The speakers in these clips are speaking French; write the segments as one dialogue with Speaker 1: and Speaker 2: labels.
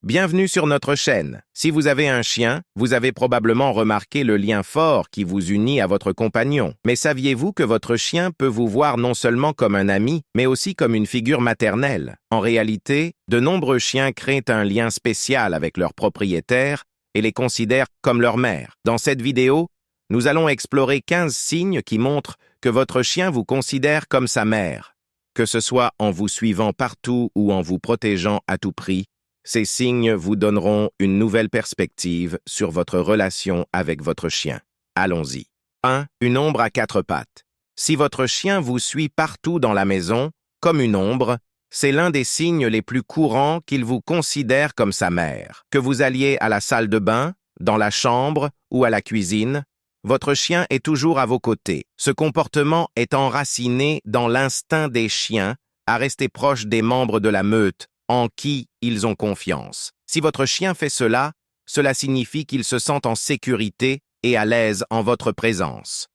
Speaker 1: Bienvenue sur notre chaîne. Si vous avez un chien, vous avez probablement remarqué le lien fort qui vous unit à votre compagnon. Mais saviez-vous que votre chien peut vous voir non seulement comme un ami, mais aussi comme une figure maternelle? En réalité, de nombreux chiens créent un lien spécial avec leurs propriétaires et les considèrent comme leur mère. Dans cette vidéo, nous allons explorer 15 signes qui montrent que votre chien vous considère comme sa mère. Que ce soit en vous suivant partout ou en vous protégeant à tout prix, ces signes vous donneront une nouvelle perspective sur votre relation avec votre chien. Allons-y. 1. Une ombre à 4 pattes. Si votre chien vous suit partout dans la maison, comme une ombre, c'est l'un des signes les plus courants qu'il vous considère comme sa mère. Que vous alliez à la salle de bain, dans la chambre ou à la cuisine, votre chien est toujours à vos côtés. Ce comportement est enraciné dans l'instinct des chiens à rester proche des membres de la meute, en qui ils ont confiance. Si votre chien fait cela, cela signifie qu'il se sent en sécurité et à l'aise en votre présence.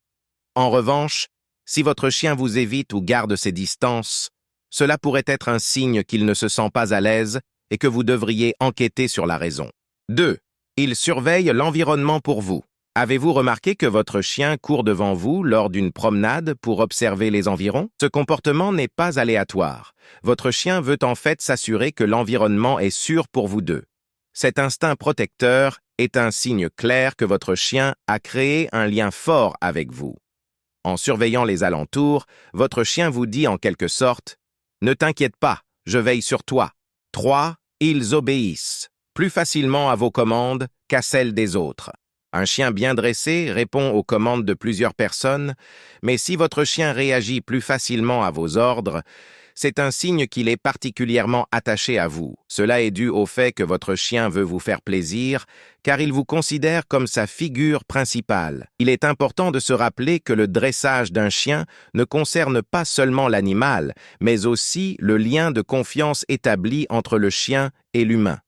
Speaker 1: En revanche, si votre chien vous évite ou garde ses distances, cela pourrait être un signe qu'il ne se sent pas à l'aise et que vous devriez enquêter sur la raison. 2. Il surveille l'environnement pour vous. Avez-vous remarqué que votre chien court devant vous lors d'une promenade pour observer les environs? Ce comportement n'est pas aléatoire. Votre chien veut en fait s'assurer que l'environnement est sûr pour vous deux. Cet instinct protecteur est un signe clair que votre chien a créé un lien fort avec vous. En surveillant les alentours, votre chien vous dit en quelque sorte « Ne t'inquiète pas, je veille sur toi ». 3. Ils obéissent plus facilement à vos commandes qu'à celles des autres. Un chien bien dressé répond aux commandes de plusieurs personnes, mais si votre chien réagit plus facilement à vos ordres, c'est un signe qu'il est particulièrement attaché à vous. Cela est dû au fait que votre chien veut vous faire plaisir, car il vous considère comme sa figure principale. Il est important de se rappeler que le dressage d'un chien ne concerne pas seulement l'animal, mais aussi le lien de confiance établi entre le chien et l'humain.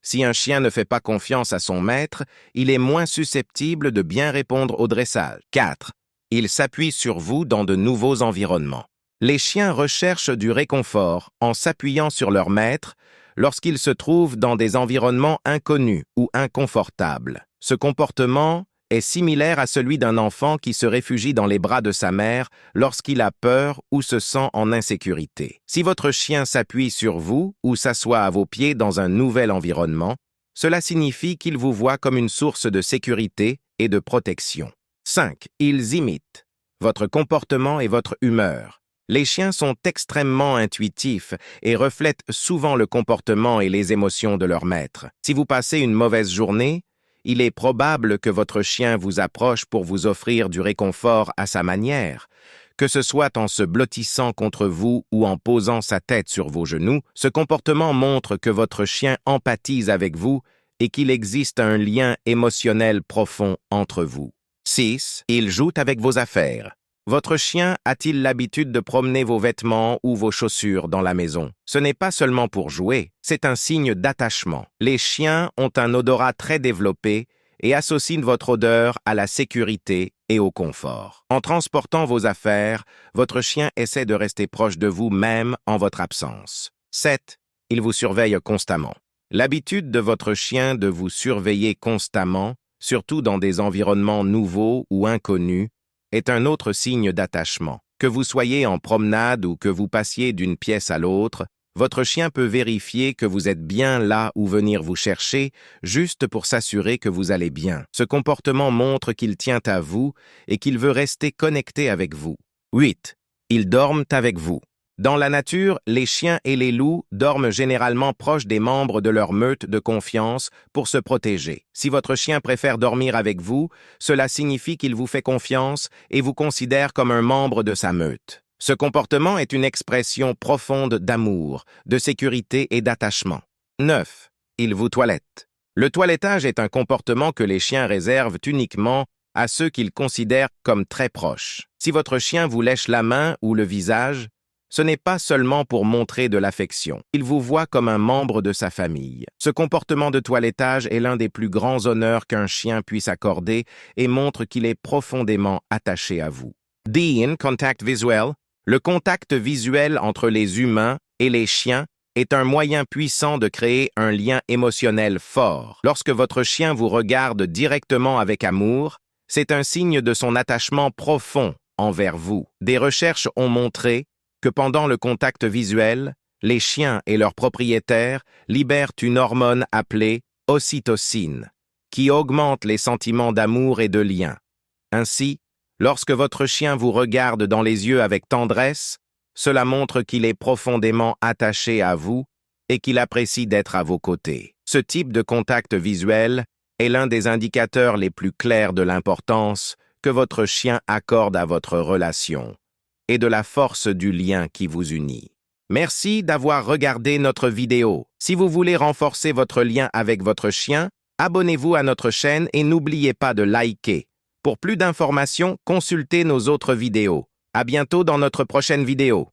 Speaker 1: Si un chien ne fait pas confiance à son maître, il est moins susceptible de bien répondre au dressage. 4. Il s'appuie sur vous dans de nouveaux environnements. Les chiens recherchent du réconfort en s'appuyant sur leur maître lorsqu'ils se trouvent dans des environnements inconnus ou inconfortables. Ce comportement est similaire à celui d'un enfant qui se réfugie dans les bras de sa mère lorsqu'il a peur ou se sent en insécurité. Si votre chien s'appuie sur vous ou s'assoit à vos pieds dans un nouvel environnement, cela signifie qu'il vous voit comme une source de sécurité et de protection. 5. Ils imitent votre comportement et votre humeur. Les chiens sont extrêmement intuitifs et reflètent souvent le comportement et les émotions de leur maître. Si vous passez une mauvaise journée, il est probable que votre chien vous approche pour vous offrir du réconfort à sa manière. Que ce soit en se blottissant contre vous ou en posant sa tête sur vos genoux, ce comportement montre que votre chien empathise avec vous et qu'il existe un lien émotionnel profond entre vous. 6. Il joue avec vos affaires. Votre chien a-t-il l'habitude de promener vos vêtements ou vos chaussures dans la maison? Ce n'est pas seulement pour jouer, c'est un signe d'attachement. Les chiens ont un odorat très développé et associent votre odeur à la sécurité et au confort. En transportant vos affaires, votre chien essaie de rester proche de vous même en votre absence. 7. Il vous surveille constamment. L'habitude de votre chien de vous surveiller constamment, surtout dans des environnements nouveaux ou inconnus, est un autre signe d'attachement. Que vous soyez en promenade ou que vous passiez d'une pièce à l'autre, votre chien peut vérifier que vous êtes bien là ou venir vous chercher juste pour s'assurer que vous allez bien. Ce comportement montre qu'il tient à vous et qu'il veut rester connecté avec vous. 8. Ils dorment avec vous. Dans la nature, les chiens et les loups dorment généralement proches des membres de leur meute de confiance pour se protéger. Si votre chien préfère dormir avec vous, cela signifie qu'il vous fait confiance et vous considère comme un membre de sa meute. Ce comportement est une expression profonde d'amour, de sécurité et d'attachement. 9. Ils vous toilettent. Le toilettage est un comportement que les chiens réservent uniquement à ceux qu'ils considèrent comme très proches. Si votre chien vous lèche la main ou le visage, ce n'est pas seulement pour montrer de l'affection. Il vous voit comme un membre de sa famille. Ce comportement de toilettage est l'un des plus grands honneurs qu'un chien puisse accorder et montre qu'il est profondément attaché à vous. D. Contact visuel. Le contact visuel entre les humains et les chiens est un moyen puissant de créer un lien émotionnel fort. Lorsque votre chien vous regarde directement avec amour, c'est un signe de son attachement profond envers vous. Des recherches ont montré que pendant le contact visuel, les chiens et leurs propriétaires libèrent une hormone appelée ocytocine, qui augmente les sentiments d'amour et de lien. Ainsi, lorsque votre chien vous regarde dans les yeux avec tendresse, cela montre qu'il est profondément attaché à vous et qu'il apprécie d'être à vos côtés. Ce type de contact visuel est l'un des indicateurs les plus clairs de l'importance que votre chien accorde à votre relation et de la force du lien qui vous unit. Merci d'avoir regardé notre vidéo. Si vous voulez renforcer votre lien avec votre chien, abonnez-vous à notre chaîne et n'oubliez pas de liker. Pour plus d'informations, consultez nos autres vidéos. À bientôt dans notre prochaine vidéo.